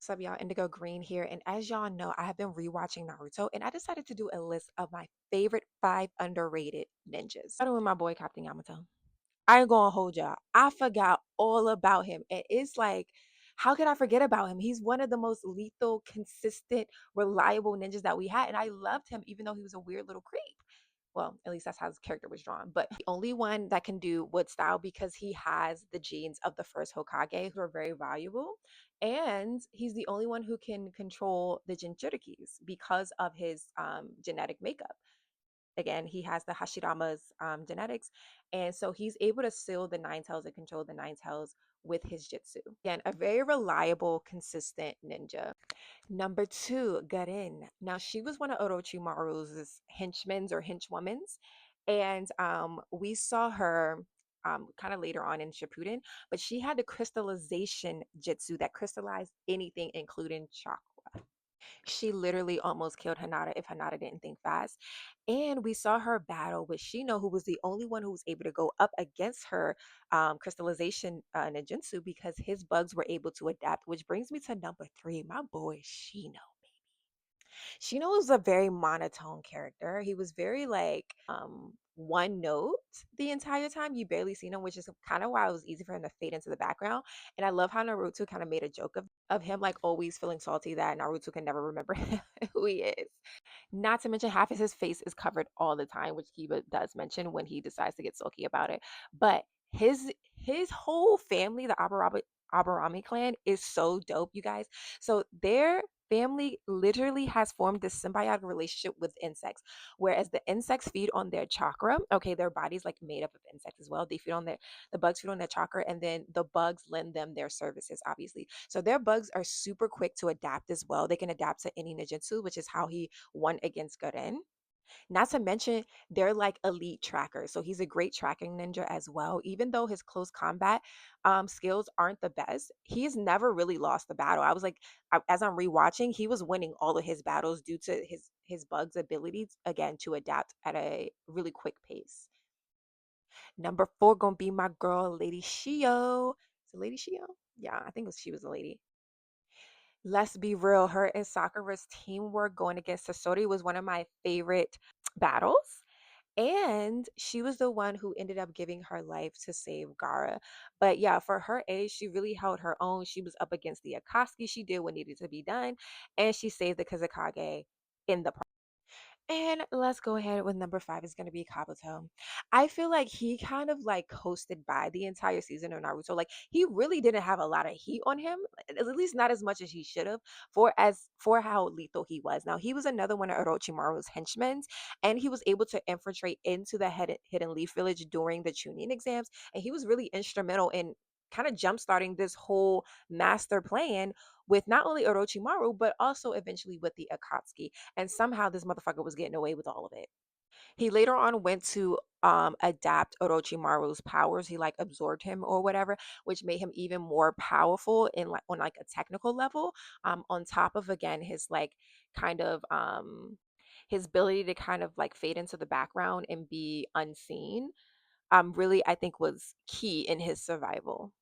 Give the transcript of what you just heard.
What's up, y'all? Indigo Green here. And as y'all know, I have been rewatching Naruto and I decided to do a list of my favorite five underrated ninjas. Starting with my boy Captain Yamato. I ain't gonna hold y'all. I forgot all about him. And it's like, how could I forget about him? He's one of the most lethal, consistent, reliable ninjas that we had. And I loved him, even though he was a weird little creep. Well, at least that's how his character was drawn. But the only one that can do wood style because he has the genes of the first Hokage, who are very valuable. And he's the only one who can control the Jinchurikis because of his genetic makeup. Again, he has the Hashirama's genetics, and so he's able to seal the nine tails and control the nine tails with his jutsu. Again, a very reliable, consistent ninja. Number two, Garin. Now, she was one of Orochimaru's henchmen or henchwomens, and we saw her kind of later on in Shippuden, but she had the crystallization jutsu that crystallized anything, including chakra. She literally almost killed Hanada if Hanada didn't think fast. And we saw her battle with Shino, who was the only one who was able to go up against her crystallization ninjutsu because his bugs were able to adapt, which brings me to number three, my boy Shino. Shino was a very monotone character. He was very like one note the entire time. You barely seen him, which is kind of why it was easy for him to fade into the background. And I love how Naruto kind of made a joke of him like always feeling salty that Naruto can never remember who he is. Not to mention half of his face is covered all the time, which Kiba does mention when he decides to get sulky about it. But his whole family, the Aburami clan, is so dope, you guys. So their family literally has formed this symbiotic relationship with insects, whereas the insects feed on their chakra. Okay, their body's like made up of insects as well. They feed on the bugs feed on their chakra, and then the bugs lend them their services, obviously. So their bugs are super quick to adapt as well. They can adapt to any ninjutsu, which is how he won against Garen. Not to mention, they're like elite trackers. So he's a great tracking ninja as well. Even though his close combat skills aren't the best, he's never really lost the battle. I was like, as I'm rewatching, he was winning all of his battles due to his bugs' abilities again to adapt at a really quick pace. Number four gonna be my girl, Lady Shio. So Lady Shio? Yeah, I think she was a lady. Let's be real, her and Sakura's teamwork going against Sasori was one of my favorite battles. And she was the one who ended up giving her life to save Gara. But yeah, for her age, she really held her own. She was up against the Akatsuki. She did what needed to be done. And she saved the Kazakage in the. And let's go ahead with number five is going to be Kabuto. I feel like he kind of like coasted by the entire season of Naruto. Like he really didn't have a lot of heat on him, at least not as much as he should have, for how lethal he was. Now he was another one of Orochimaru's henchmen, and he was able to infiltrate into the Hidden Leaf Village during the Chunin exams, and he was really instrumental in kind of jump starting this whole master plan with not only Orochimaru but also eventually with the Akatsuki, and somehow this motherfucker was getting away with all of it. He later on went to adapt Orochimaru's powers. He like absorbed him or whatever, which made him even more powerful in like on like a technical level. On top of again his like kind of his ability to kind of like fade into the background and be unseen. Really I think was key in his survival.